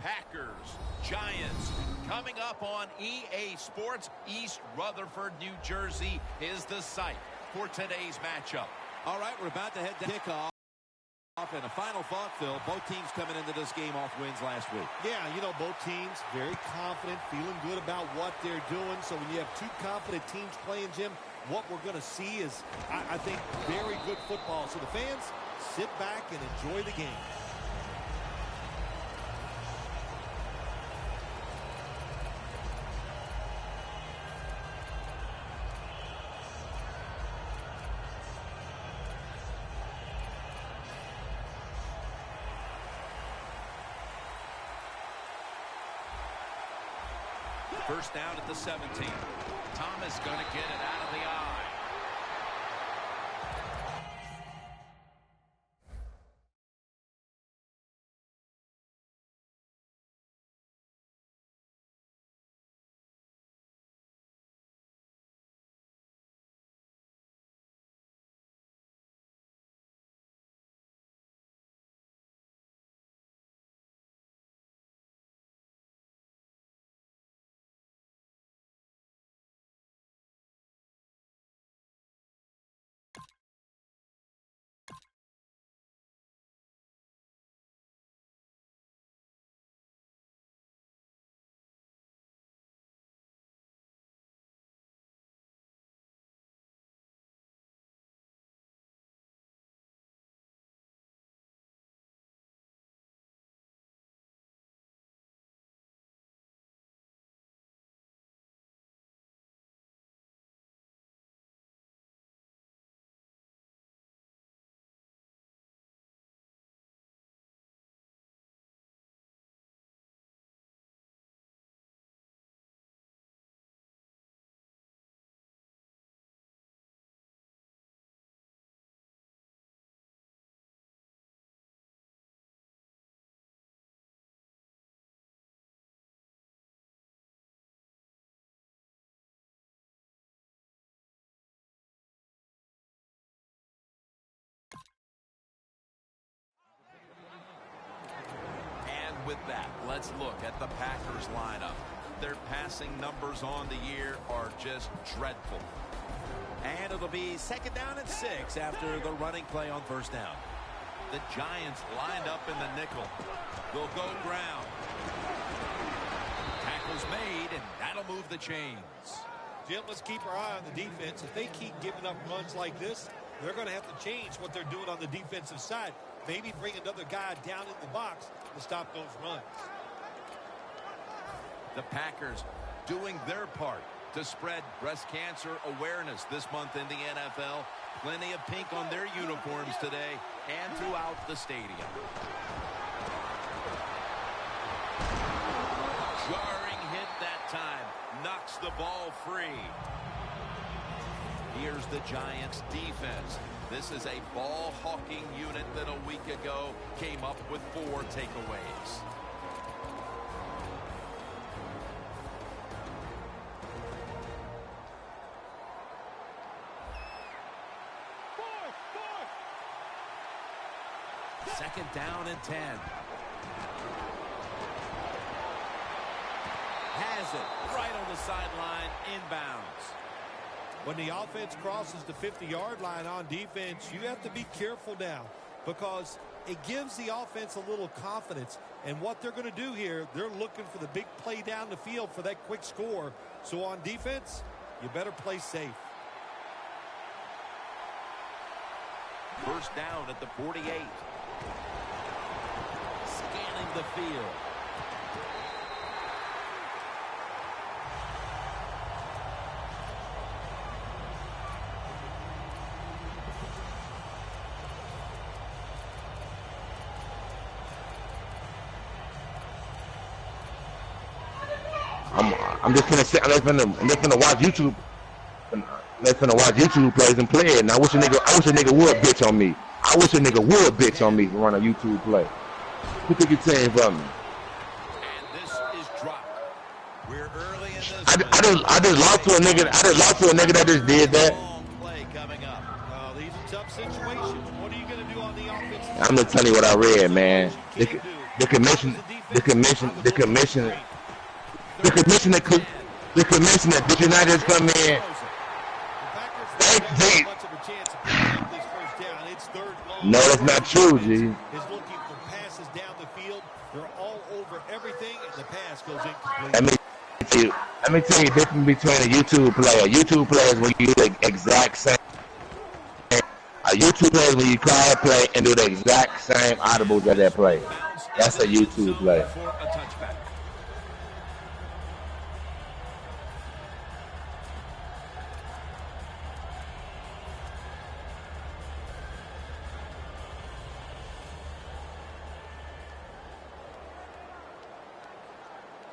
Packers, Giants. Coming up on EA Sports, East Rutherford, New Jersey is the site for today's matchup. All right, we're about to head to kickoff. And a final thought, Phil, both teams coming into this game off wins last week. Yeah, you know, both teams very confident, feeling good about what they're doing. So when you have two confident teams playing, Jim, what we're going to see is, I think, very good football. So the fans, sit back and enjoy the game. First down at the 17. Thomas going to get it out of the eye. With that, let's look at the Packers lineup. Their passing numbers on the year are just dreadful. And it'll be second down and 6 after the running play on first down. The Giants lined up in the nickel. They'll go ground. Tackle's made, and that'll move the chains. Jim, let's keep our eye on the defense. If they keep giving up runs like this, they're going to have to change what they're doing on the defensive side. Maybe bring another guy down in the box to stop those runs. The Packers doing their part to spread breast cancer awareness this month in the NFL. Plenty of pink on their uniforms today and throughout the stadium. Jarring hit that time. Knocks the ball free. Here's the Giants defense. This is a ball-hawking unit that a week ago came up with 4 takeaways. Second down and 10. Has it right on the sideline, inbounds. When the offense crosses the 50-yard line on defense, you have to be careful now because it gives the offense a little confidence. And what they're going to do here, they're looking for the big play down the field for that quick score. So on defense, you better play safe. First down at the 48. Scanning the field. I'm just gonna sit. I'm just gonna watch YouTube. I'm just gonna watch YouTube plays and play it. And I wish a nigga would bitch on me. I wish a nigga would bitch on me to run a YouTube play. Who think it's saying for me? And this is dropped. We're early in this. I just lost to a nigga. I just lost to a nigga that just did that. Play coming up. These are tough situations. What are you gonna do on the offense? I'm gonna tell you what I read, man. The the commissioner, did you not just come in? No, that's not true, G. Is looking for passes down the field. They're all over everything, and the pass goes incomplete. Let me tell you the difference between a YouTube player. YouTube players when you do the exact same. A YouTube player when you call a play and do the exact same audibles as that play. That's a YouTube player.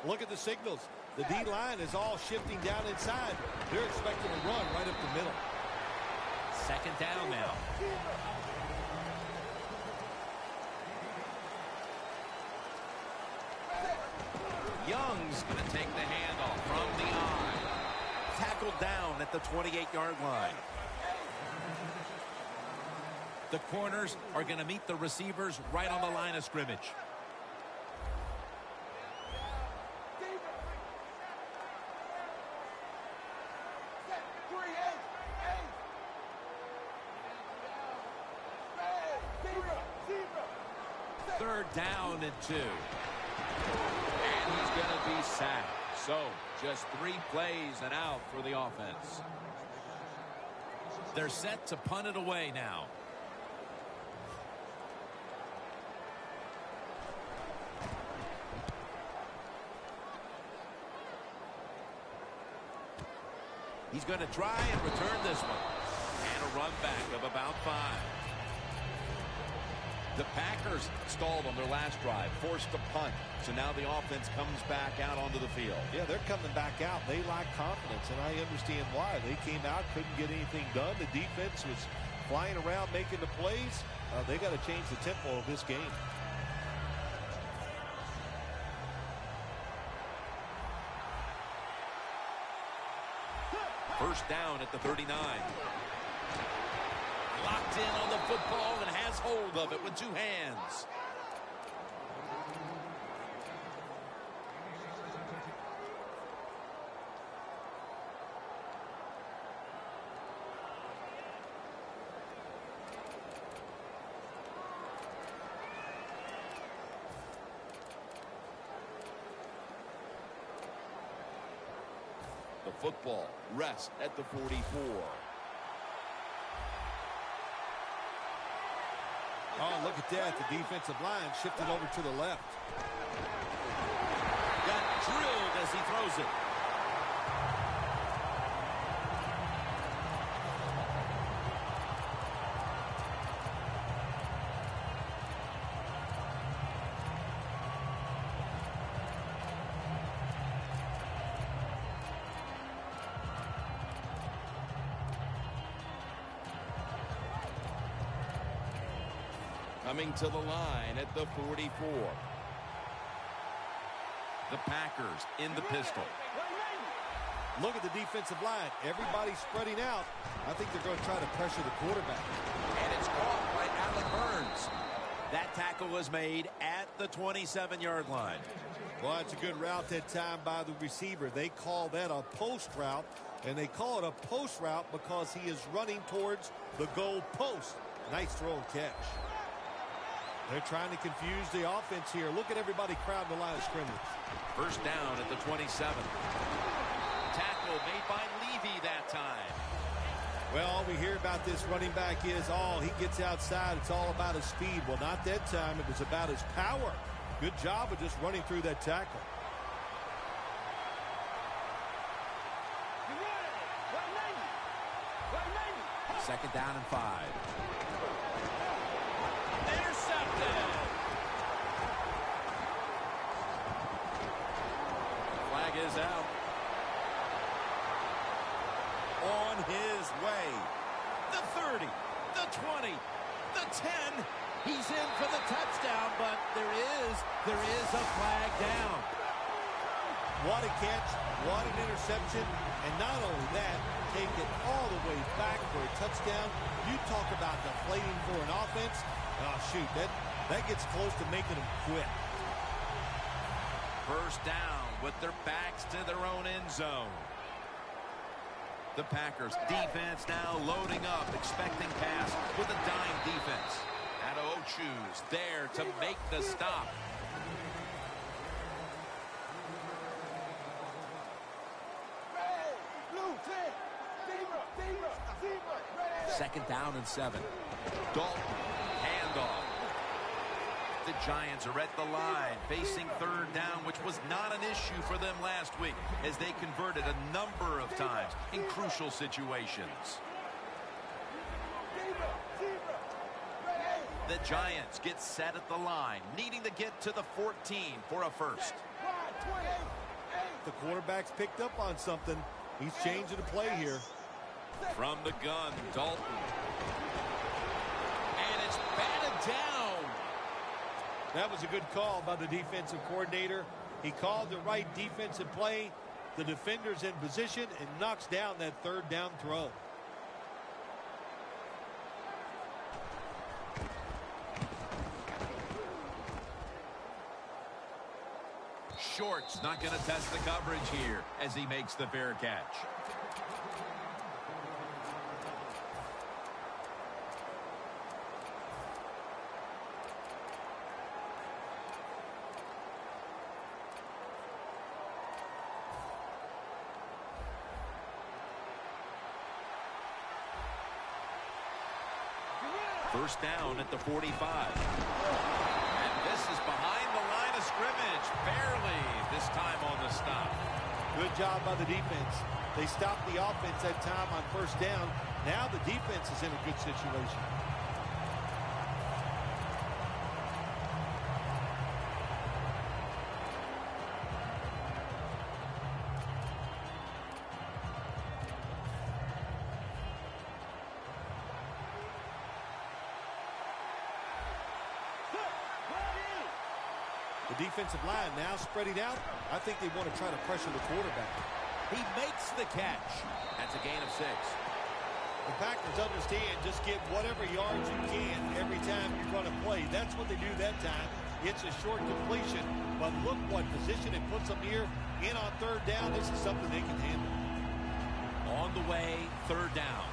Look at the signals. The D-line is all shifting down inside. They're expecting a run right up the middle. Second down now. Young's going to take the handoff from the eye. Tackled down at the 28-yard line. The corners are going to meet the receivers right on the line of scrimmage. Third down and 2. And he's going to be sacked. So, just 3 plays and out for the offense. They're set to punt it away now. He's going to try and return this one. And a run back of about 5. The Packers stalled on their last drive, forced a punt. So now the offense comes back out onto the field. Yeah, they're coming back out. They lack confidence, and I understand why. They came out, couldn't get anything done. The defense was flying around, making the plays. They got to change the tempo of this game. First down at the 39. Locked in on the football and has hold of it with 2 hands. The football rests at the 44. Oh, look at that. The defensive line shifted over to the left. Got drilled as he throws it. Coming to the line at the 44. The Packers in the pistol. Look at the defensive line. Everybody's spreading out. I think they're going to try to pressure the quarterback. And it's caught by Allen Burns. That tackle was made at the 27-yard line. Well, it's a good route that time by the receiver. They call that a post route, and they call it a post route because he is running towards the goal post. Nice throw and catch. They're trying to confuse the offense here. Look at everybody crowding the line of scrimmage. First down at the 27. Tackle made by Levy that time. Well, all we hear about this running back is, oh, he gets outside. It's all about his speed. Well, not that time. It was about his power. Good job of just running through that tackle. Second down and 5. Intercepted. Flag is out. On his way. The 30, the 20, the 10. He's in for the touchdown, but there is a flag down. What a catch, what an interception, and not only that, take it all the way back for a touchdown. You talk about deflating for an offense. Oh, shoot, that gets close to making them quit. First down with their backs to their own end zone. The Packers defense now loading up, expecting pass with a dime defense. Adeochu's there to make the stop. Second down and 7. Dalton, handoff. The Giants are at the line, facing third down, which was not an issue for them last week, as they converted a number of times in crucial situations. The Giants get set at the line, needing to get to the 14 for a first. The quarterback's picked up on something. He's changing the play here. From the gun, Dalton. And it's batted down. That was a good call by the defensive coordinator. He called the right defensive play. The defender's in position and knocks down that third down throw. Short's not going to test the coverage here as he makes the fair catch. First down at the 45. And this is behind the line of scrimmage. Barely this time on the stop. Good job by the defense. They stopped the offense that time on first down. Now the defense is in a good situation. The defensive line now spreading out. I think they want to try to pressure the quarterback. He makes the catch. That's a gain of 6. The Packers understand just get whatever yards you can every time you run a play. That's what they do that time. It's a short completion, but look what position it puts them here in on third down. This is something they can handle. On the way, third down.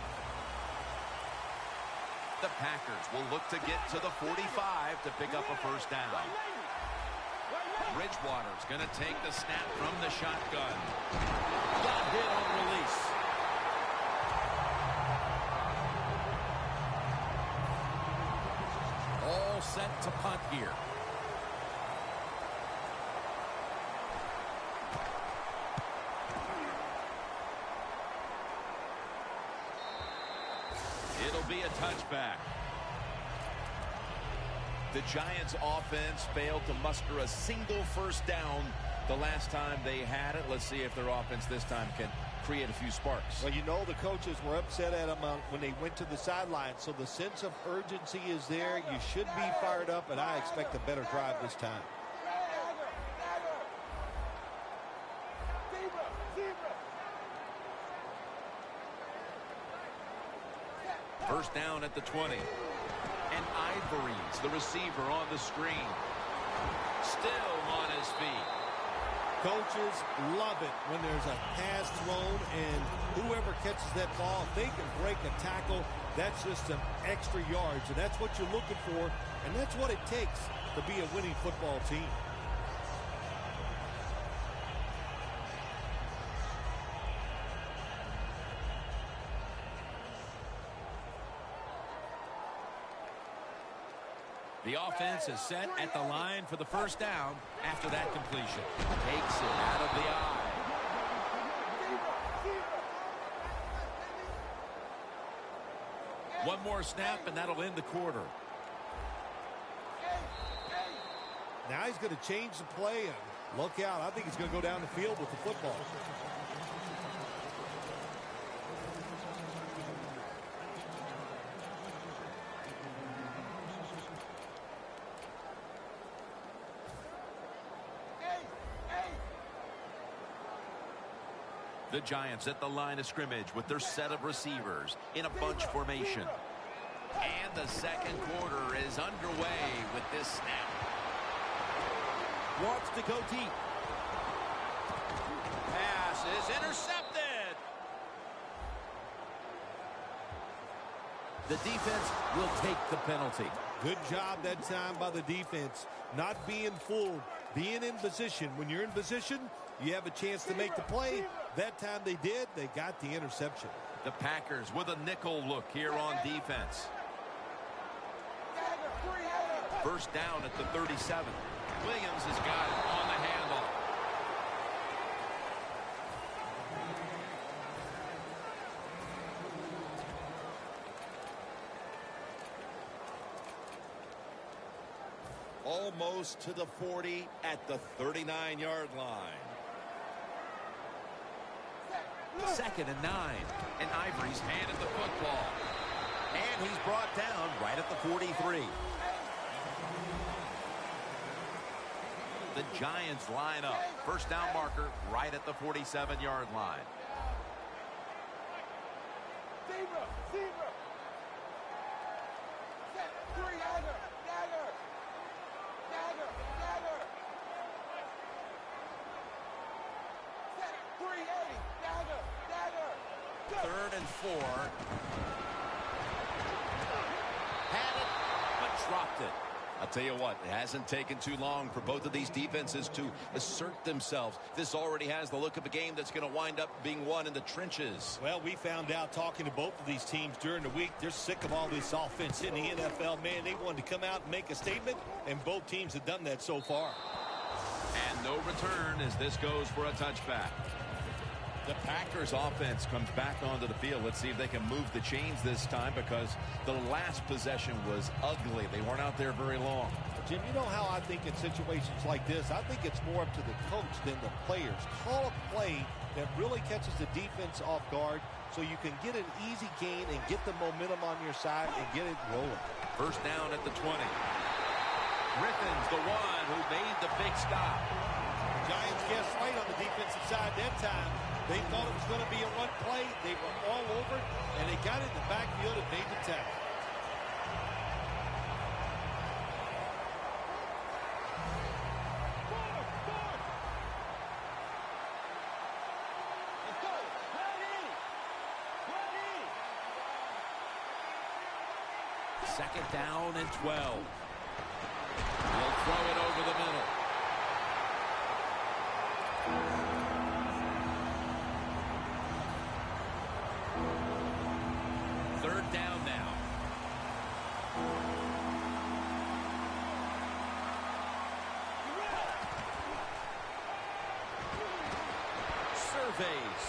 The Packers will look to get to the 45 to pick up a first down. Bridgewater's going to take the snap from the shotgun. Got hit on release. All set to punt here. It'll be a touchback. The Giants offense failed to muster a single first down the last time they had it. Let's see if their offense this time can create a few sparks. Well, you know the coaches were upset at them when they went to the sideline, so the sense of urgency is there. You should be fired up, and I expect a better drive this time. First down at the 20. And Ivory's the receiver on the screen. Still on his feet. Coaches love it when there's a pass thrown, and whoever catches that ball, if they can break a tackle, that's just some extra yards, and that's what you're looking for, and that's what it takes to be a winning football team. The offense is set at the line for the first down after that completion. Takes it out of the eye. One more snap, and that'll end the quarter. Now he's going to change the play, and look out. I think he's going to go down the field with the football. The Giants at the line of scrimmage with their set of receivers in a bunch formation. And the second quarter is underway with this snap. Wants to go deep. intercepted. The defense will take the penalty. Good job that time by the defense. Not being fooled, being in position. When you're in position, you have a chance to make the play. That time they did. They got the interception. The Packers with a nickel look here on defense. First down at the 37. Williams has got it on the handle. Almost to the 40 at the 39-yard line. 2nd and 9. And Ivory's handed the football. And he's brought down right at the 43. The Giants line up. First down marker right at the 47-yard line. Third and 4. Had it, but dropped it. I'll tell you what, it hasn't taken too long for both of these defenses to assert themselves. This already has the look of a game that's going to wind up being won in the trenches. Well, we found out talking to both of these teams during the week, they're sick of all this offense in the NFL. Man, they wanted to come out and make a statement, and both teams have done that so far. And no return as this goes for a touchback. The Packers offense comes back onto the field. Let's see if they can move the chains this time, because the last possession was ugly. They weren't out there very long. Jim, you know how I think in situations like this, I think it's more up to the coach than the players. Call a play that really catches the defense off guard so you can get an easy gain and get the momentum on your side and get it rolling. First down at the 20. Griffin's the one who made the big stop. Giants guessed right on the defensive side that time. They thought it was going to be a run play. They were all over it, and they got in the backfield and made the tackle. Second down and 12. He'll throw it over the middle. Third down now. Surveys.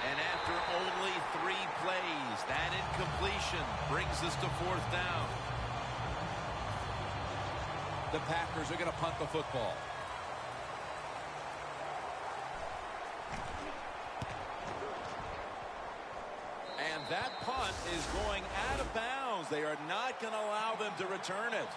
And after only 3 plays, that incompletion brings us to 4th down. The Packers are going to punt the football. And that punt is going out of bounds. They are not going to allow them to return it.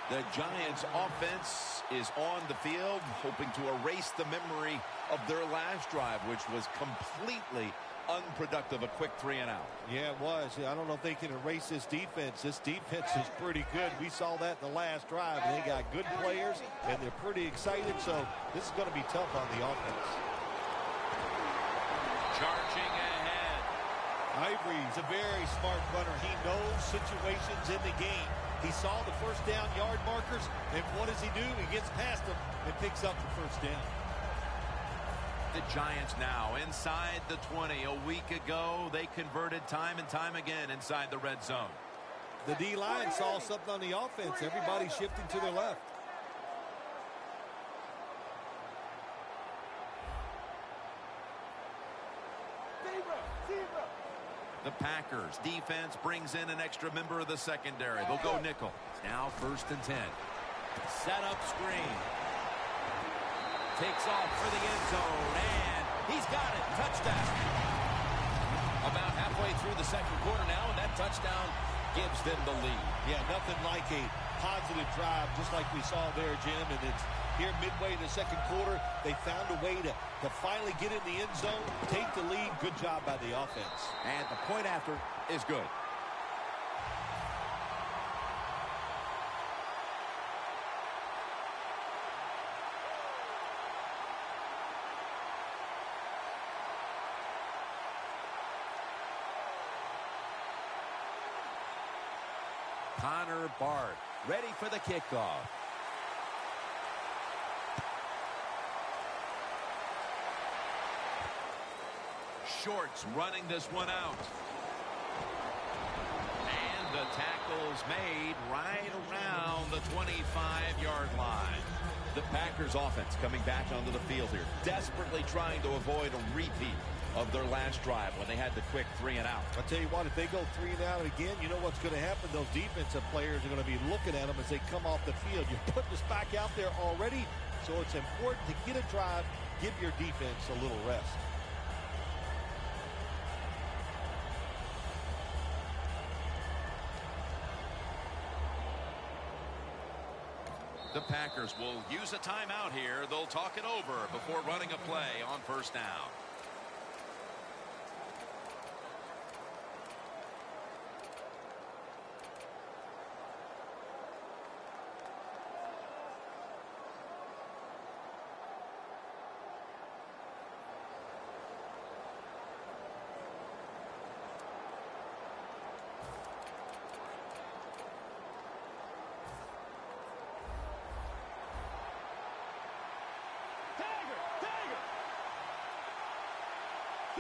The Giants offense is on the field, hoping to erase the memory of their last drive, which was completely unproductive, a quick 3 and out. Yeah, it was. I don't know if they can erase this defense. This defense is pretty good. We saw that in the last drive. They got good players, and they're pretty excited, so this is going to be tough on the offense. Charging ahead. Ivory's a very smart punter. He knows situations in the game. He saw the first down yard markers, and what does he do? He gets past them and picks up the first down. The Giants now inside the 20. A week ago, they converted time and time again inside the red zone. The D-line saw something on the offense. Everybody shifting to their left. The Packers defense brings in an extra member of the secondary. They'll go nickel. Now 1st and 10. Set up screen. Takes off for the end zone, and he's got it. Touchdown. About halfway through the second quarter now, and that touchdown gives them the lead. Yeah, nothing like a positive drive, just like we saw there, Jim. And it's here midway in the second quarter. They found a way to finally get in the end zone, take the lead. Good job by the offense. And the point after is good. Connor Bard, ready for the kickoff. Shorts running this one out. And the tackle's made right around the 25-yard line. The Packers offense coming back onto the field here, desperately trying to avoid a repeat of their last drive when they had the quick 3 and out. I'll tell you what, if they go 3 and out again, you know what's going to happen? Those defensive players are going to be looking at them as they come off the field. You're putting us back out there already, so it's important to get a drive, give your defense a little rest. The Packers will use a timeout here. They'll talk it over before running a play on first down.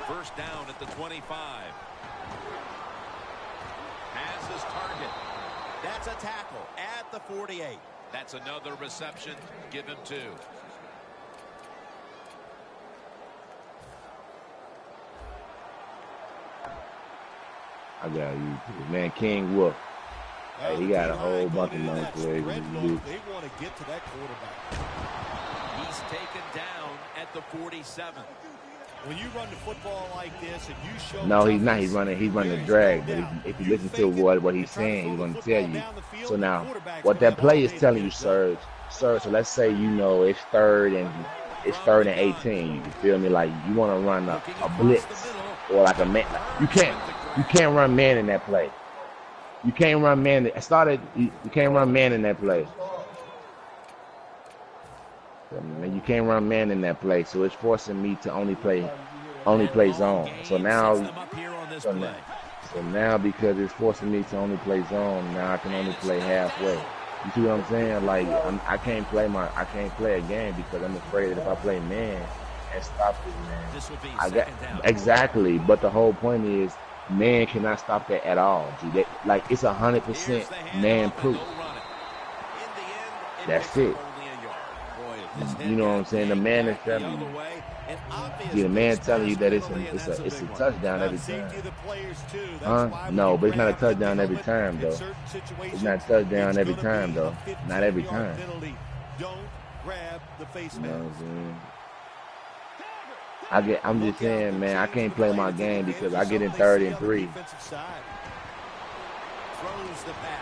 First down at the 25. Has his target. That's a tackle at the 48. That's another reception. Give him 2. I got you. Man, King Wolf. Hey, he got a whole bunch of long plays. They want to get to that quarterback. He's taken down at the 47. When you run the football like this and you show... No, he's not. He's running the drag. But if you listen to what he's saying, he's going to tell you. So now, what that play is telling you, Serge, so let's say you know it's third and 18. You feel me? Like you want to run a blitz or like a man. You can't run man in that play. You can't run man. You can't run man in that play. You can't run man in that play, so it's forcing me to only play zone. So now because it's forcing me to only play zone, now I can only play halfway. You see what I'm saying? Like I can't play a game because I'm afraid that if I play man and stop this man, exactly. But the whole point is, man cannot stop that at all. Like it's 100% man proof. That's it. You know what I'm saying? The man is telling you. The man telling you that it's a touchdown every time. Huh? No, but it's not a touchdown every time though. It's not a touchdown every time though. Not every time. You know what I'm saying? I'm just saying, man, I can't play my game because I get in 3rd and 3.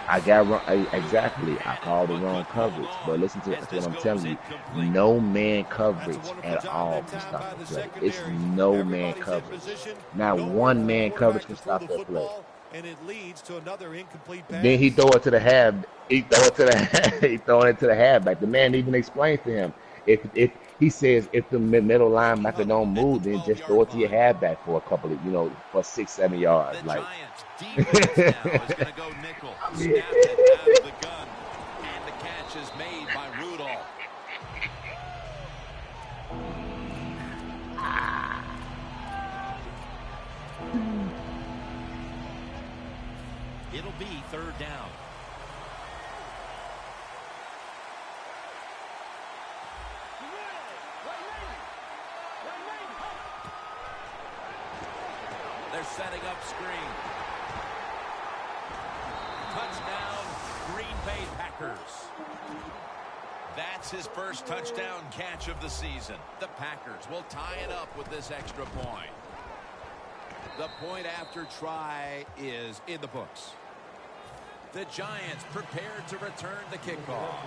I got wrong, exactly. I called the wrong coverage, but listen to what I'm telling you. No man coverage at all can stop the play. It's no man coverage. Not one man coverage can stop that play. And it leads to another incomplete pass. Then he throw it to the half. He throwing it to the halfback. The man even explains to him if he says if the middle linebacker don't move, then just throw it to your halfback for a couple of for 6-7 yards. Like. Defense now is going to go nickel. Snapped it out of the gun. And the catch is made by Rudolph. It'll be 3rd down. They're setting up screen. Touchdown, Green Bay Packers. That's his first touchdown catch of the season. The Packers will tie it up with this extra point. The point after try is in the books. The Giants prepared to return the kickoff.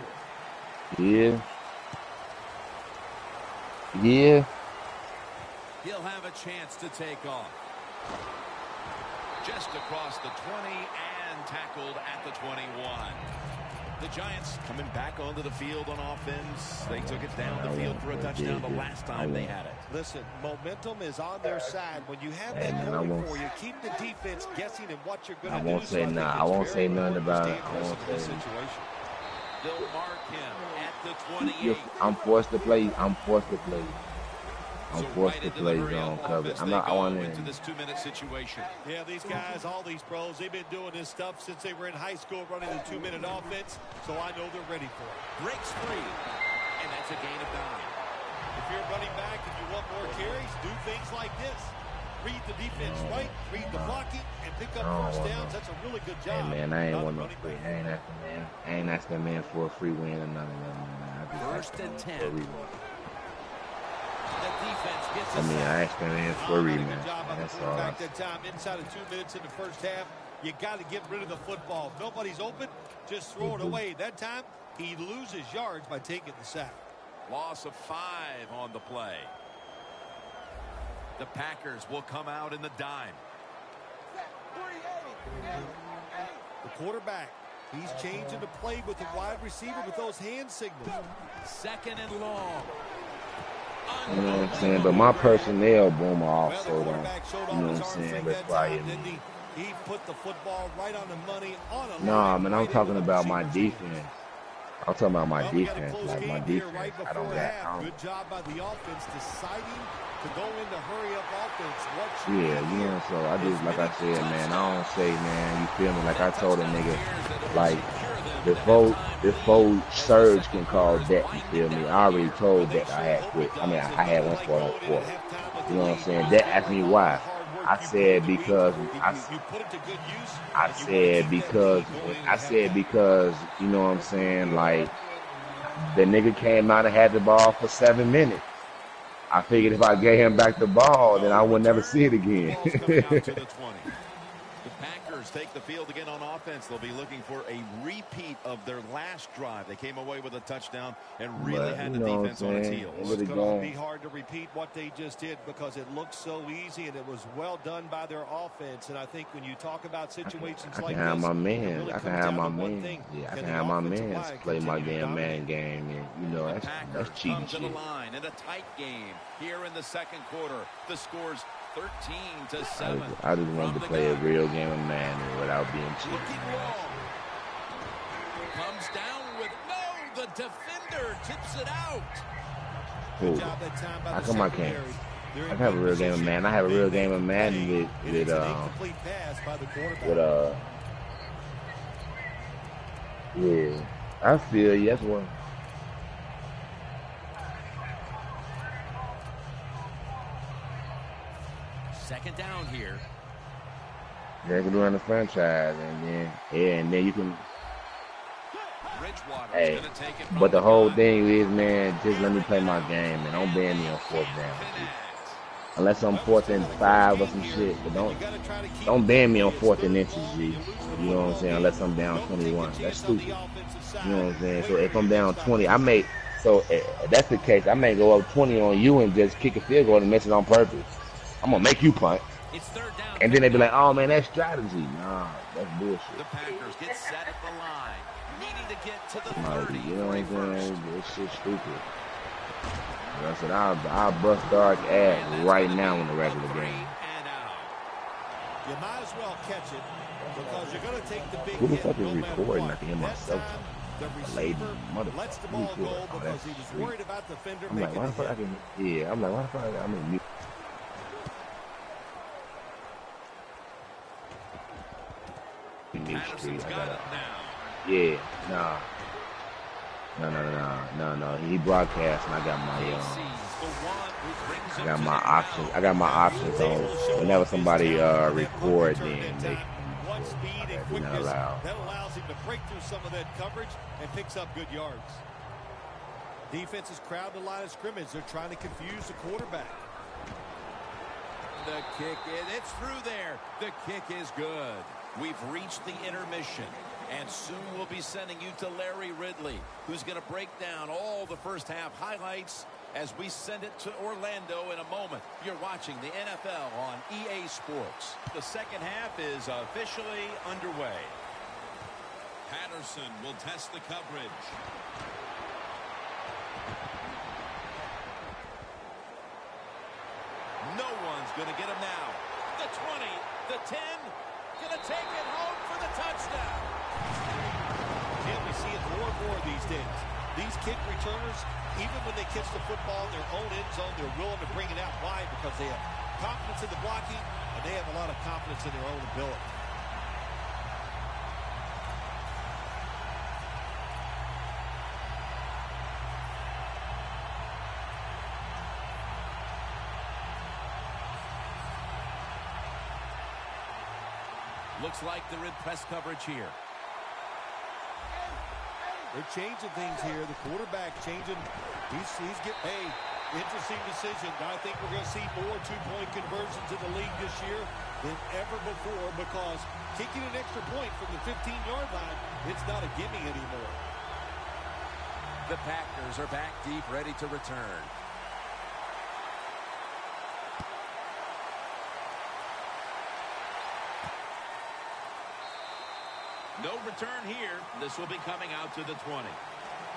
Yeah. He'll have a chance to take off. Just across the 20 and tackled at the 21. The Giants coming back onto the field on offense. They took it down the field for a touchdown the last time they had it. Listen, momentum is on their side. When you have that going for you, keep the defense guessing at what you're going to do. I won't say nothing. I won't say nothing about it. I won't say They'll mark him at the 28. I'm forced to play. I'm forced to play. I'm forced to play zone coverage. I want into this 2-minute situation. Yeah, these guys, all these pros, they've been doing this stuff since they were in high school running the 2-minute offense, so I know they're ready for it. Breaks free, and that's a gain of 9. If you're running back and you want more carries, do things like this. Read the defense right, read the blocking, and pick up first downs. That's a really good job. Hey, man, I ain't want no free. I ain't asking man for a free win or nothing. First and 10. I asked him in for a rematch. That's all. That time inside of 2 minutes in the first half, you got to get rid of the football. If nobody's open, just throw it away. That time, he loses yards by taking the sack. Loss of 5 on the play. The Packers will come out in the dime. The quarterback, he's changing the play with the wide receiver with those hand signals. Second and long. You know what I'm saying? But my personnel boom also, you know what I'm saying, require me. He put the football right on the money. Nah, man, I'm talking about my defense. I'm talking about my defense. Like my defense, I don't got. Good job by the offense deciding to go into hurry-up offense. Yeah, you know, so I just, like I said, man, I don't say, man, you feel me? Like I told a nigga, like, before Surge can call that, you feel me? I already told that I had quit. I mean, I had one spot on 4. You know what I'm saying? That asked me why. I said because, you know what I'm saying? Like, the nigga came out and had the ball for 7 minutes. I figured if I gave him back the ball, then I would never see it again. The Packers take the field again on offense. They'll be looking for a repeat of their last drive. They came away with a touchdown and really had the defense on its heels. It's going to be hard to repeat what they just did because it looked so easy and it was well done by their offense. And I think when you talk about situations like this, I can have my man. I can have my man. Yeah, I can have my man play my damn man game. And, you know, that's cheating shit. To the line in a tight game here in the second quarter. The score's 13-7. I just wanted to play a real game of Madden without being cheated. Comes down with the defender tips it out. Cool. How come I can't? I can have a real game of Madden. I have a real game of Madden with yeah. I feel you. That's one. Second down here. They can run the franchise, and then you can. Hey, but the whole thing is, man, just let me play my game, and don't ban me on 4th down. Unless I'm 4th and 5 or some shit, but don't ban me on 4th and inches, G. You know what I'm saying? Unless I'm down 21, that's stupid. You know what I'm saying? So if I'm down 20, I may. So if that's the case, I may go up 20 on you and just kick a field goal and miss it on purpose. I'm gonna make you punt. And then they be like, oh man, that's strategy. Nah, that's bullshit. The Packers get set at the line, needing to get to the 30. You know what I'm saying? This shit's stupid. Like I said, I'll bust dark ass right now in the regular game. You might as well catch it because you're gonna take the big Who the fuck is recording? I can hear myself. The lady, lets the ball go because he was worried about the defender. I'm like, why the fuck I can? Yeah, I'm like, why the fuck I'm in mute? Patterson's got it now. Yeah, no. He broadcast, and I got my options on. Whenever somebody record, then they not allowed. That allows him to break through some of that coverage and picks up good yards. Defense is crowding the line of scrimmage. They're trying to confuse the quarterback. The kick it's through there. The kick is good. We've reached the intermission, and soon we'll be sending you to Larry Ridley, who's going to break down all the first half highlights as we send it to Orlando in a moment. You're watching the NFL on EA Sports. The second half is officially underway. Patterson will test the coverage. No one's going to get him now. The 20, the 10, going to take it home for the touchdown. Jim, we see it more and more these days. These kick returners, even when they catch the football in their own end zone, they're willing to bring it out wide because they have confidence in the blocking and they have a lot of confidence in their own ability. Looks like they're in press coverage here. They're changing things here. The quarterback changing. He's getting, hey, interesting decision. I think we're going to see more two-point conversions in the league this year than ever before because kicking an extra point from the 15-yard line, it's not a gimme anymore. The Packers are back deep, ready to return. No return here. This will be coming out to the 20.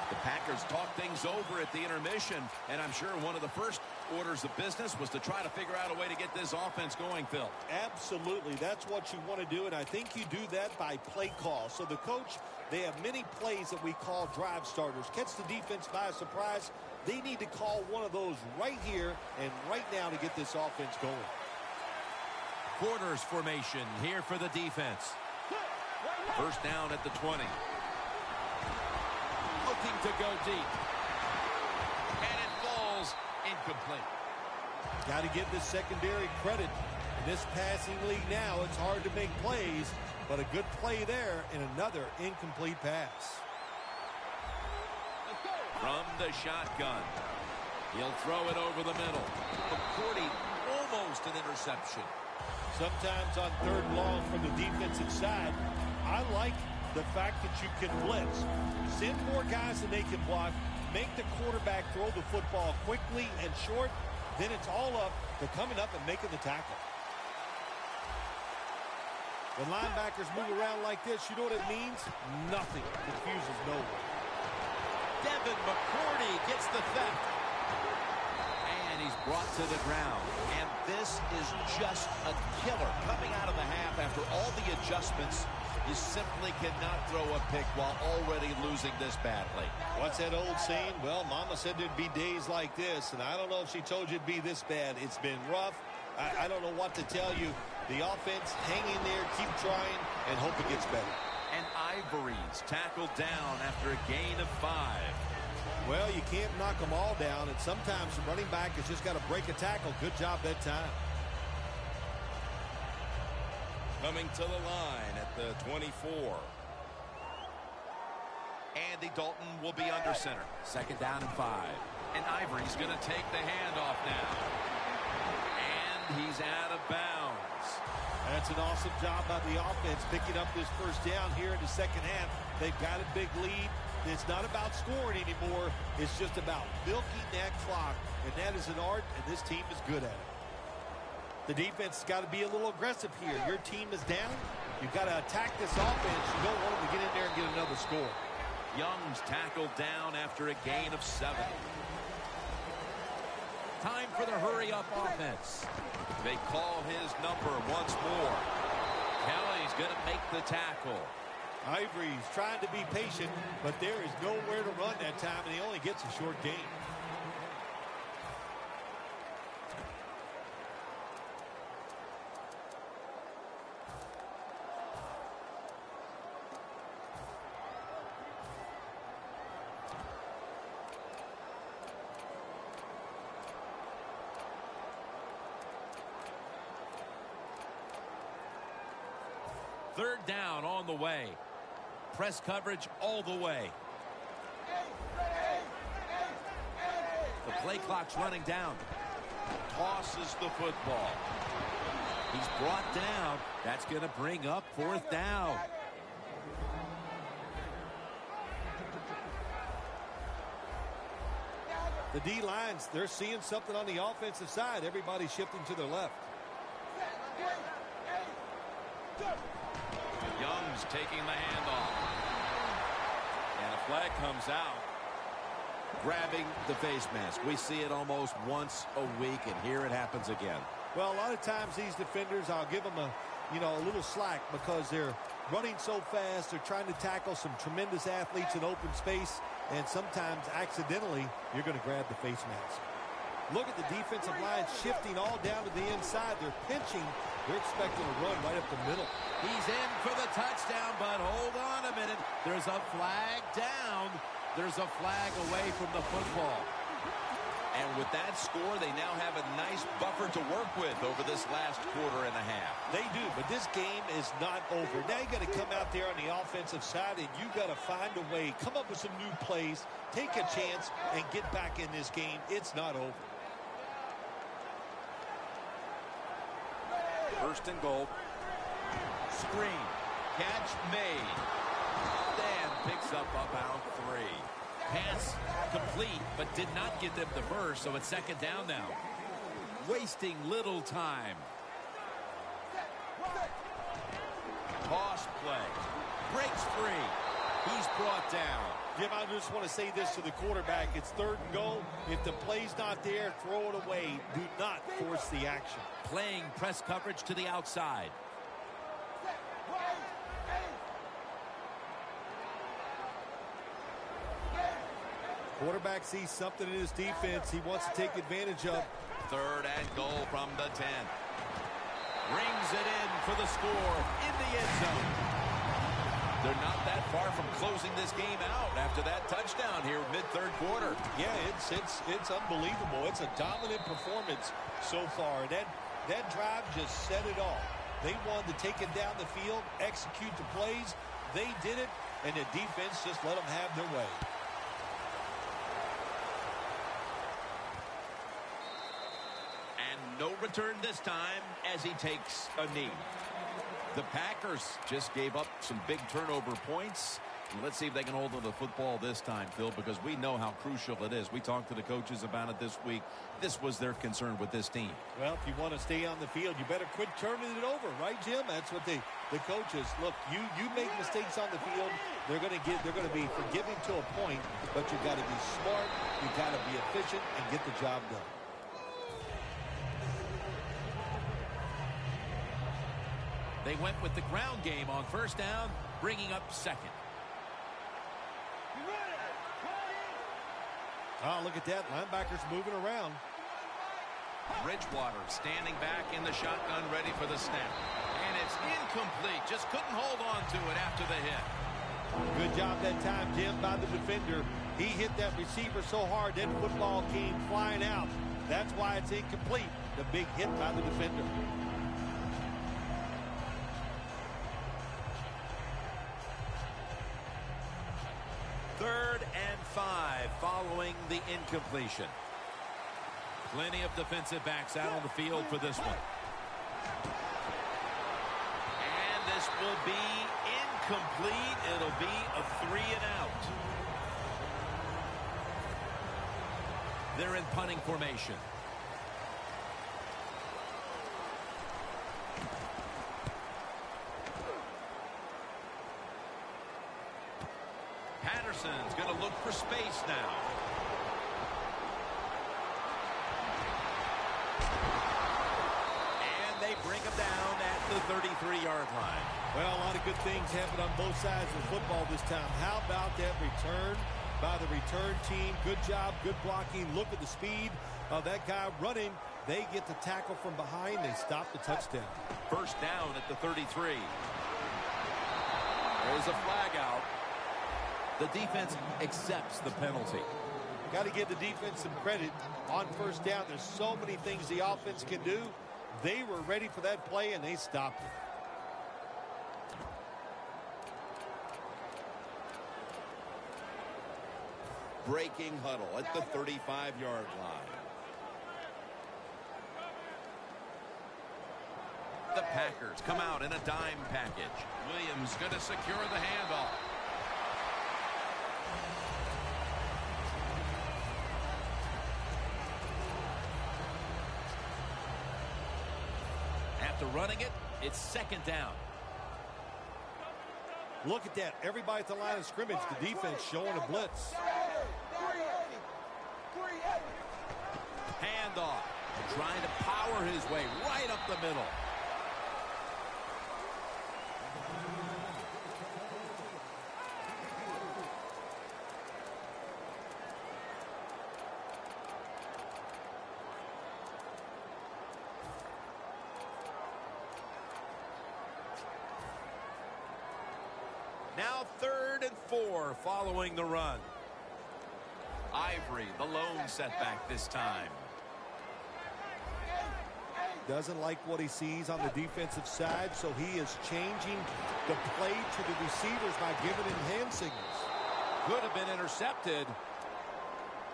The Packers talked things over at the intermission, and I'm sure one of the first orders of business was to try to figure out a way to get this offense going, Phil. Absolutely. That's what you want to do, and I think you do that by play call. So the coach, they have many plays that we call drive starters. Catch the defense by surprise. They need to call one of those right here and right now to get this offense going. Quarters formation here for the defense. First down at the 20. Looking to go deep. And it falls incomplete. Got to give the secondary credit. In this passing league now, it's hard to make plays, but a good play there and another incomplete pass. From the shotgun. He'll throw it over the middle. McCourty, almost an interception. Sometimes on third and long from the defensive side, I like the fact that you can blitz. Send more guys than they can block. Make the quarterback throw the football quickly and short. Then it's all up to coming up and making the tackle. When linebackers move around like this, you know what it means? Nothing. Confuses no one. Devin McCourty gets the theft. And he's brought to the ground. And this is just a killer. Coming out of the half after all the adjustments, you simply cannot throw a pick while already losing this badly. What's that old saying? Well, Mama said there'd be days like this, and I don't know if she told you it'd be this bad. It's been rough. I don't know what to tell you. The offense, hang in there, keep trying, and hope it gets better. And Ivory's tackled down after a gain of 5. Well, you can't knock them all down, and sometimes the running back has just got to break a tackle. Good job that time. Coming to the line at the 24. Andy Dalton will be under center. Second down and 5. And Ivory's going to take the handoff now. And he's out of bounds. That's an awesome job by the offense picking up this first down here in the second half. They've got a big lead. It's not about scoring anymore. It's just about milking that clock. And that is an art, and this team is good at it. The defense has got to be a little aggressive here. Your team is down. You've got to attack this offense. You don't want them to get in there and get another score. Young's tackled down after a gain of 7. Time for the hurry-up offense. They call his number once more. Kelly's going to make the tackle. Ivory's trying to be patient, but there is nowhere to run that time, and he only gets a short gain. Third down on the way. Press coverage all the way. The play clock's running down. Tosses the football. He's brought down. That's going to bring up fourth down. The D-lines, they're seeing something on the offensive side. Everybody's shifting to their left. Young's taking the handoff. And a flag comes out. Grabbing the face mask. We see it almost once a week, and here it happens again. Well, a lot of times these defenders, I'll give them a little slack because they're running so fast. They're trying to tackle some tremendous athletes in open space, and sometimes accidentally you're going to grab the face mask. Look at the defensive line shifting all down to the inside. They're pinching. They're expecting a run right up the middle. He's in for the touchdown, but hold on a minute. There's a flag down. There's a flag away from the football. And with that score, they now have a nice buffer to work with over this last quarter and a half. They do, but this game is not over. Now you got to come out there on the offensive side, and you got to find a way, come up with some new plays, take a chance, and get back in this game. It's not over. First and goal. Screen. Catch made. Dan picks up about 3. Pass complete, but did not get them the first, so it's second down now. Wasting little time. Toss play. Breaks free. He's brought down. Jim, I just want to say this to the quarterback. It's third and goal. If the play's not there, throw it away. Do not force the action. Playing press coverage to the outside. Quarterback sees something in his defense he wants to take advantage of. Third and goal from the 10. Rings it in for the score in the end zone. They're not that far from closing this game out after that touchdown here mid-third quarter. Yeah, it's unbelievable. It's a dominant performance so far. That drive just set it off. They wanted to take it down the field, execute the plays. They did it, and the defense just let them have their way. No return this time as he takes a knee. The Packers just gave up some big turnover points. Let's see if they can hold on to the football this time, Phil, because we know how crucial it is. We talked to the coaches about it this week. This was their concern with this team. Well, if you want to stay on the field, you better quit turning it over, right, Jim? That's what the coaches look. You make mistakes on the field, they're going to be forgiving to a point, but you got to be smart, you got to be efficient, and get the job done. They went with the ground game on first down, bringing up second. Oh, look at that. Linebackers moving around. Bridgewater standing back in the shotgun, ready for the snap. And it's incomplete. Just couldn't hold on to it after the hit. Good job that time, Jim, by the defender. He hit that receiver so hard that football came flying out. That's why it's incomplete. The big hit by the defender. Third and 5 following the incompletion. Plenty of defensive backs out on the field for this one. And this will be incomplete. It'll be a 3 and out. They're in punting formation. Patterson's going to look for space now. And they bring him down at the 33-yard line. Well, a lot of good things happen on both sides of football this time. How about that return by the return team? Good job, good blocking. Look at the speed of that guy running. They get the tackle from behind. They stop the touchdown. First down at the 33. There's a flag out. The defense accepts the penalty. Got to give the defense some credit on first down. There's so many things the offense can do. They were ready for that play, and they stopped it. Breaking huddle at the 35-yard line. The Packers come out in a dime package. Williams going to secure the handoff. After running it, it's second down. Look at that. Everybody at the line of scrimmage, the defense showing a blitz. Handoff. Trying to power his way right up the middle. Now 3rd and 4 following the run. Ivory, the lone setback this time. Doesn't like what he sees on the defensive side, so he is changing the play to the receivers by giving him hand signals. Could have been intercepted.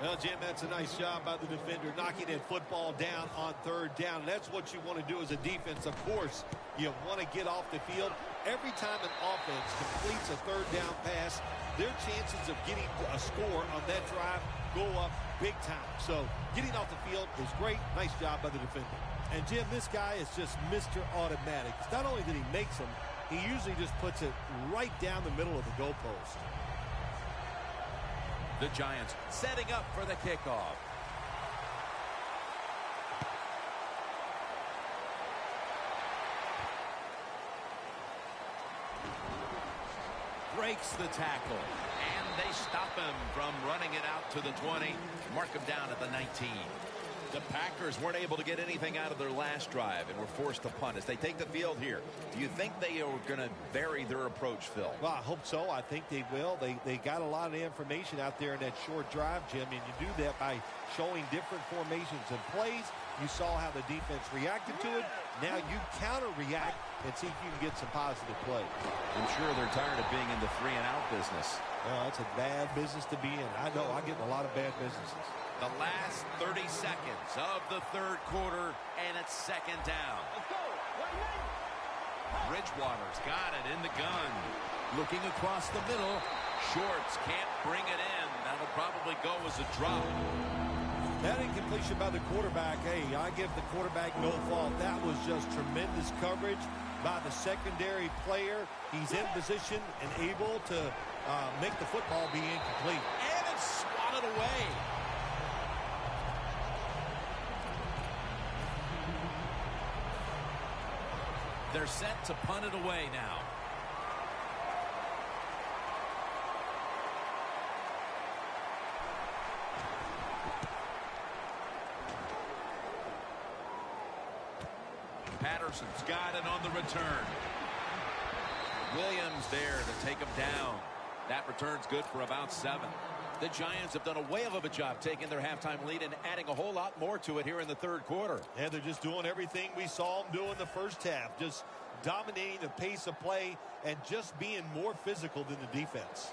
Well, Jim, that's a nice job by the defender, knocking that football down on 3rd down. That's what you want to do as a defense. Of course, you want to get off the field. Every time an offense completes a 3rd down pass, their chances of getting a score on that drive go up big time. So getting off the field is great. Nice job by the defender. And, Jim, this guy is just Mr. Automatic. It's not only that he makes them, he usually just puts it right down the middle of the goalpost. The Giants setting up for the kickoff. Breaks the tackle. And they stop him from running it out to the 20. Mark him down at the 19. The Packers weren't able to get anything out of their last drive and were forced to punt as they take the field here. Do you think they are going to vary their approach, Phil? Well, I hope so. I think they will. They got a lot of information out there in that short drive, Jim, and you do that by showing different formations and plays. You saw how the defense reacted to it. Now you counter-react and see if you can get some positive play. I'm sure they're tired of being in the 3-and-out business. Well, that's a bad business to be in. I know. I get in a lot of bad businesses. The last 30 seconds of the 3rd quarter, and it's 2nd down. Bridgewater's got it in the gun. Looking across the middle. Shorts can't bring it in. That'll probably go as a drop. That incompletion by the quarterback, hey, I give the quarterback no fault. That was just tremendous coverage by the secondary player. He's in position and able to make the football be incomplete. And it's swatted away. They're set to punt it away now. Patterson's got it on the return. Williams there to take him down. That return's good for about 7. The Giants have done a whale of a job taking their halftime lead and adding a whole lot more to it here in the 3rd quarter. And they're just doing everything we saw them do in the first half. Just dominating the pace of play and just being more physical than the defense.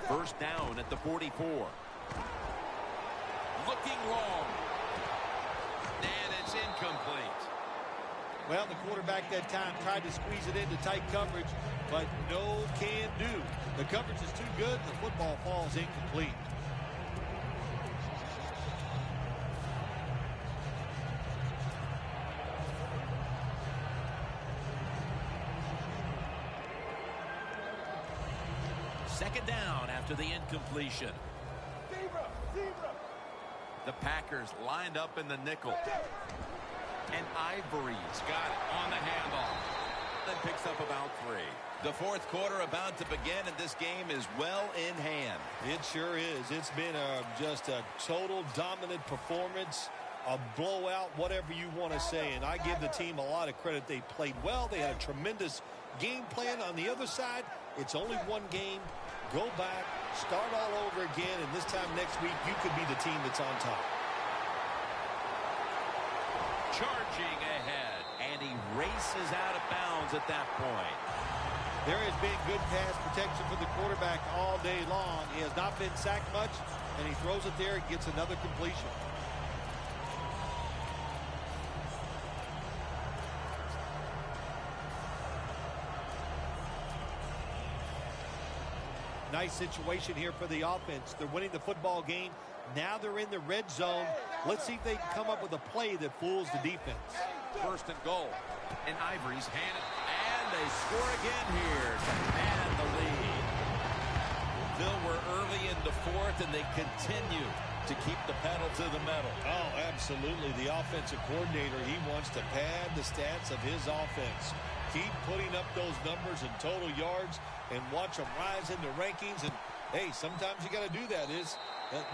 First down at the 44. Looking long. And it's incomplete. Well, the quarterback that time tried to squeeze it into tight coverage, but no can do. The coverage is too good. The football falls incomplete. Second down after the incompletion. The Packers lined up in the nickel. And Ivory's got it on the handoff. Then picks up about 3. The 4th quarter about to begin, and this game is well in hand. It sure is. It's been just a total dominant performance, a blowout, whatever you want to say. And I give the team a lot of credit. They played well. They had a tremendous game plan. On the other side, it's only one game. Go back, start all over again, and this time next week, you could be the team that's on top. Charging ahead, and he races out of bounds at that point. There has been good pass protection for the quarterback all day long. He has not been sacked much, and he throws it there and gets another completion. Nice situation here for the offense. They're winning the football game. Now they're in the red zone. Let's see if they can come up with a play that fools the defense. First and goal. And Ivory's handed. And they score again here to add the lead. Phil, we're early in the fourth, and they continue to keep the pedal to the metal. Oh, absolutely. The offensive coordinator, he wants to pad the stats of his offense. Keep putting up those numbers in total yards and watch them rise in the rankings. And, hey, sometimes you got to do that,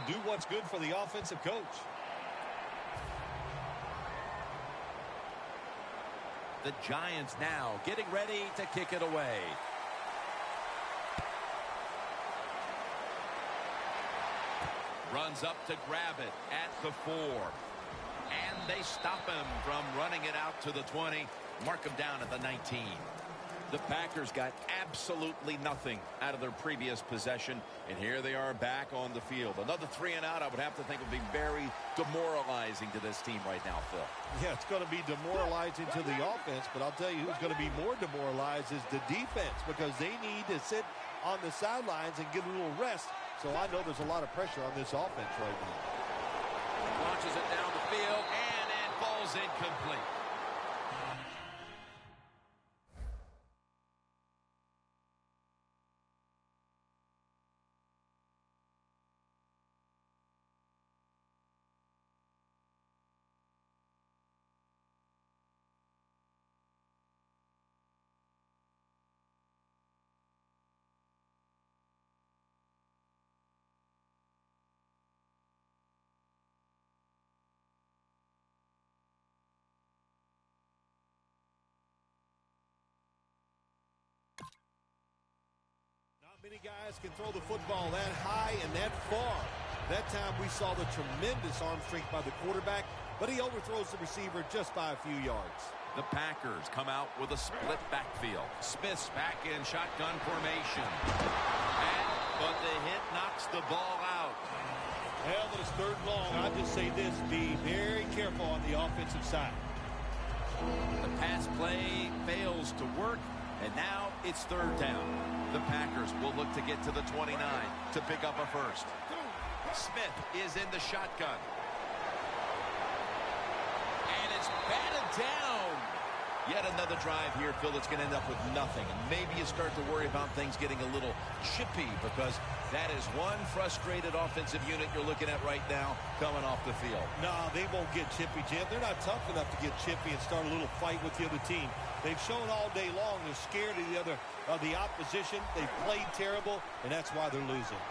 do what's good for the offensive coach. The Giants now getting ready to kick it away. Runs up to grab it at the 4. And they stop him from running it out to the 20. Mark him down at the 19. The Packers got absolutely nothing out of their previous possession, and here they are back on the field. Another 3 and out, I would have to think, would be very demoralizing to this team right now, Phil. Yeah, it's going to be demoralizing to the offense, but I'll tell you who's going to be more demoralized is the defense, because they need to sit on the sidelines and get a little rest. So I know there's a lot of pressure on this offense right now. Launches it down the field, and it falls incomplete. Many guys can throw the football that high and that far. That time we saw the tremendous arm strength by the quarterback, but he overthrows the receiver just by a few yards. The Packers come out with a split backfield. Smith's back in shotgun formation. But the hit knocks the ball out. Well, it is 3rd and long. I just say this, be very careful on the offensive side. The pass play fails to work, and now it's 3rd down. The Packers will look to get to the 29 to pick up a first. Smith is in the shotgun. And it's batted down. Yet another drive here, Phil, that's going to end up with nothing. And maybe you start to worry about things getting a little chippy, because that is one frustrated offensive unit you're looking at right now coming off the field. No, they won't get chippy, Jim. They're not tough enough to get chippy and start a little fight with the other team. They've shown all day long they're scared of the opposition. They've played terrible, and that's why they're losing.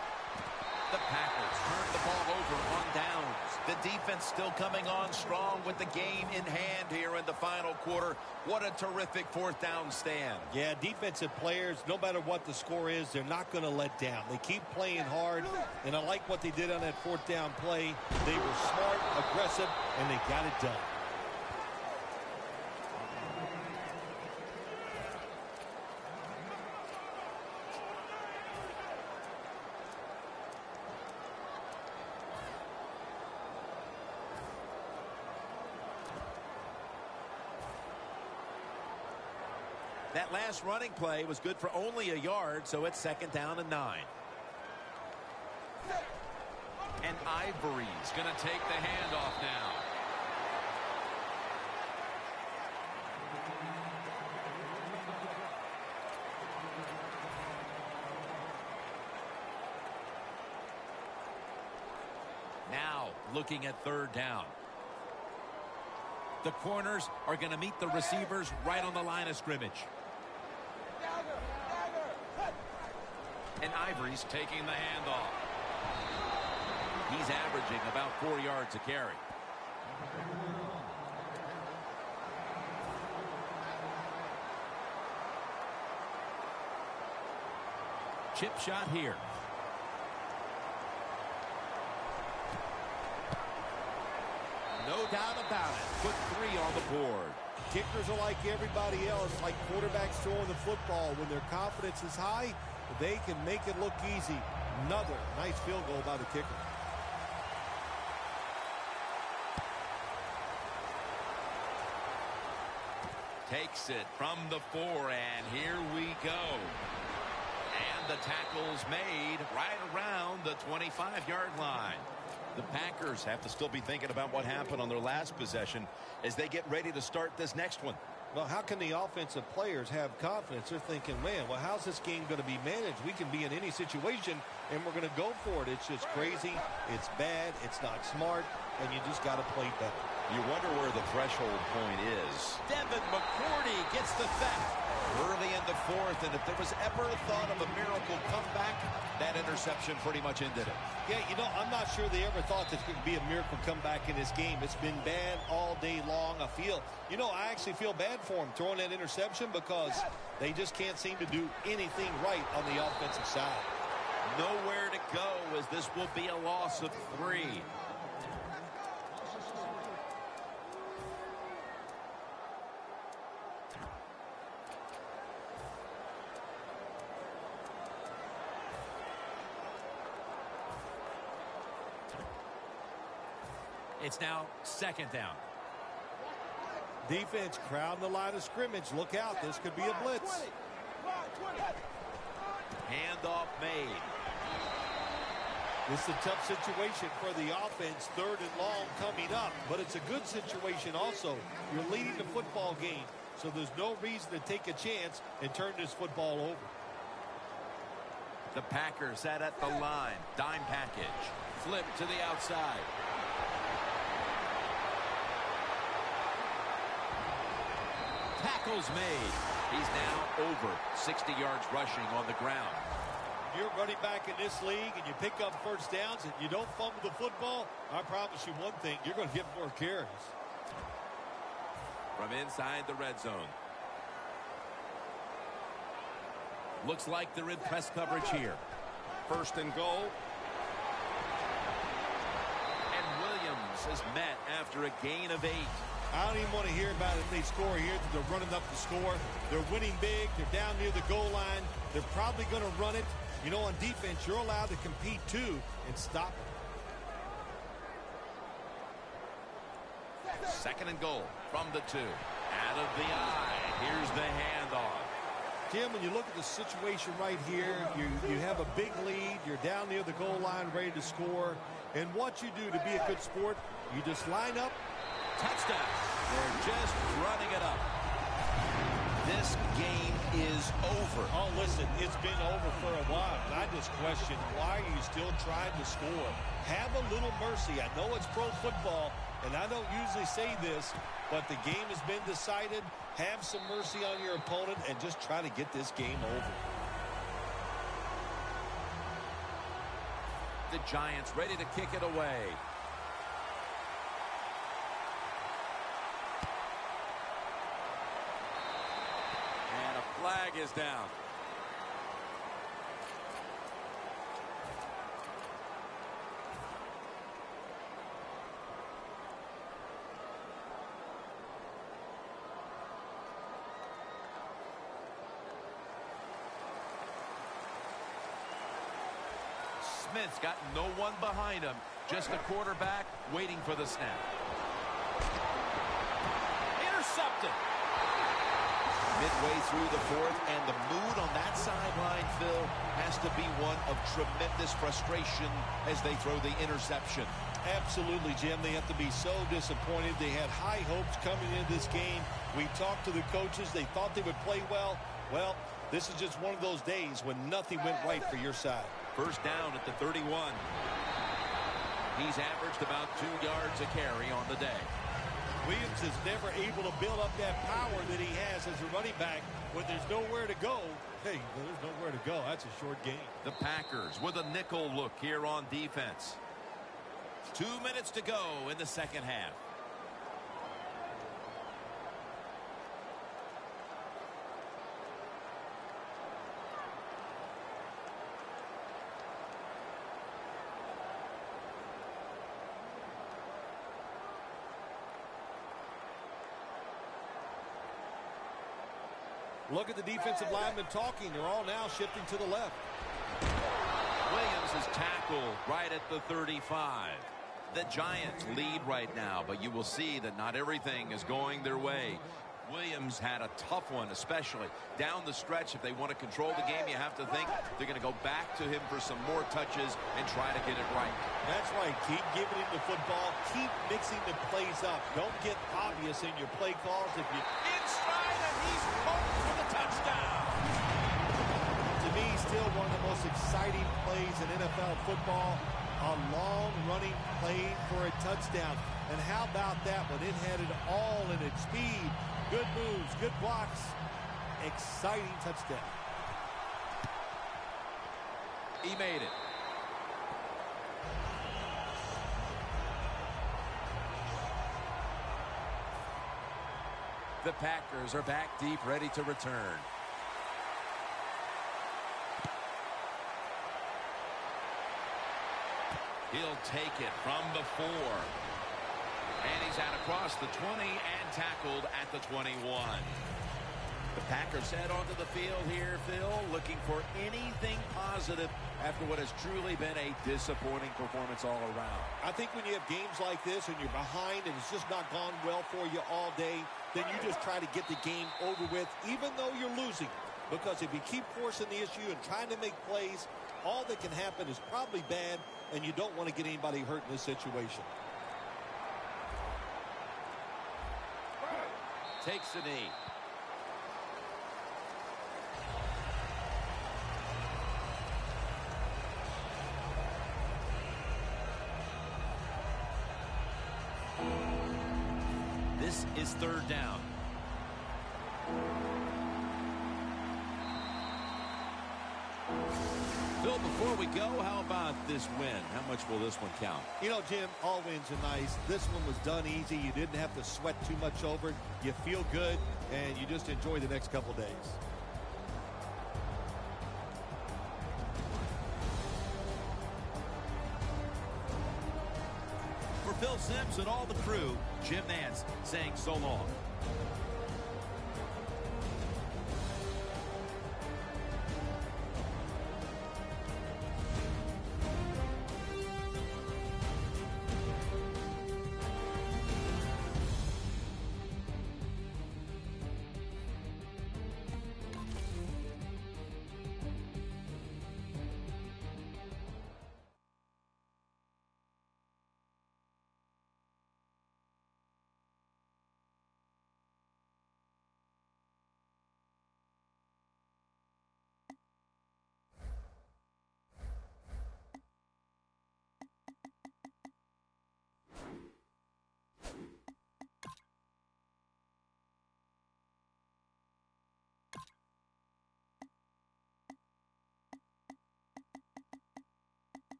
The Packers turn the ball over on downs. The defense still coming on strong with the game in hand here in the final quarter. What a terrific 4th down stand. Yeah, defensive players, no matter what the score is, they're not going to let down. They keep playing hard, and I like what they did on that 4th down play. They were smart, aggressive, and they got it done. That last running play was good for only a yard, so it's 2nd down and 9. And Ivory's going to take the handoff now. Now looking at 3rd down. The corners are going to meet the receivers right on the line of scrimmage. And Ivory's taking the handoff. He's averaging about 4 yards a carry. Chip shot here. No doubt about it. Put 3 on the board. Kickers are like everybody else, like quarterbacks throwing the football. When their confidence is high, they can make it look easy. Another nice field goal by the kicker. Takes it from the 4, and here we go. And the tackle's made right around the 25-yard line. The Packers have to still be thinking about what happened on their last possession as they get ready to start this next one. Well, how can the offensive players have confidence? They're thinking, man, well, how's this game going to be managed? We can be in any situation, and we're going to go for it. It's just crazy. It's bad. It's not smart, and you just got to play better. You wonder where the threshold point is. Devin McCourty gets the theft early in the fourth, and if there was ever a thought of a miracle comeback, that interception pretty much ended it. Yeah, you know, I'm not sure they ever thought this could be a miracle comeback in this game. It's been bad all day long. I actually feel bad for them throwing that interception because they just can't seem to do anything right on the offensive side. Nowhere to go as this will be a loss of 3. It's now 2nd down. Defense crowding the line of scrimmage. Look out. This could be a blitz. Handoff made. This is a tough situation for the offense. 3rd and long coming up. But it's a good situation also. You're leading the football game. So there's no reason to take a chance and turn this football over. The Packers set at the line. Dime package. Flip to the outside. Tackles made. He's now over 60 yards rushing on the ground. You're running back in this league and you pick up first downs and you don't fumble the football, I promise you one thing, you're going to get more carries. From inside the red zone. Looks like they're in press coverage here. 1st and goal. And Williams is met after a gain of 8. I don't even want to hear about it if they score here. They're running up the score. They're winning big. They're down near the goal line. They're probably going to run it. You know, on defense, you're allowed to compete too and stop it. 2nd and goal from the 2. Out of the eye. Here's the handoff. Jim, when you look at the situation right here, you have a big lead. You're down near the goal line, ready to score. And what you do to be a good sport, you just line up. Touchdown. They're just running it up. This game is over. Oh, listen, it's been over for a while. And I just question, why are you still trying to score? Have a little mercy. I know it's pro football, and I don't usually say this, but the game has been decided. Have some mercy on your opponent and just try to get this game over. The Giants ready to kick it away. And a flag is down. Smith's got no one behind him. Just a quarterback waiting for the snap. Intercepted. Midway through the 4th, and the mood on that sideline, Phil, has to be one of tremendous frustration as they throw the interception. Absolutely, Jim. They have to be so disappointed. They had high hopes coming into this game. We talked to the coaches. They thought they would play well. Well, this is just one of those days when nothing went right for your side. 1st down at the 31. He's averaged about 2 yards a carry on the day. Williams is never able to build up that power that he has as a running back when there's nowhere to go. Hey, there's nowhere to go. That's a short game. The Packers with a nickel look here on defense. 2 minutes to go in the 2nd half. Look at the defensive linemen talking. They're all now shifting to the left. Williams is tackled right at the 35. The Giants lead right now, but you will see that not everything is going their way. Williams had a tough one, especially down the stretch. If they want to control the game, you have to think they're going to go back to him for some more touches and try to get it right. That's right. Keep giving him the football. Keep mixing the plays up. Don't get obvious in your play calls. If you In stride, and he's caught for the touchdown. To me, still one of the most exciting plays in NFL football. A long-running play for a touchdown. And how about that when it had it all in its speed? Good moves, good blocks. Exciting touchdown. He made it. The Packers are back deep, ready to return. He'll take it from the 4. And he's out across the 20 and tackled at the 21. The Packers head onto the field here, Phil, looking for anything positive after what has truly been a disappointing performance all around. I think when you have games like this and you're behind and it's just not gone well for you all day, then you just try to get the game over with, even though you're losing. Because if you keep forcing the issue and trying to make plays, all that can happen is probably bad, and you don't want to get anybody hurt in this situation. Takes a knee. This is 3rd down. Phil, before we go, how about this win? How much will this one count? You know, Jim, all wins are nice. This one was done easy. You didn't have to sweat too much over it. You feel good, and you just enjoy the next couple days. For Phil Simms and all the crew, Jim Nance saying so long.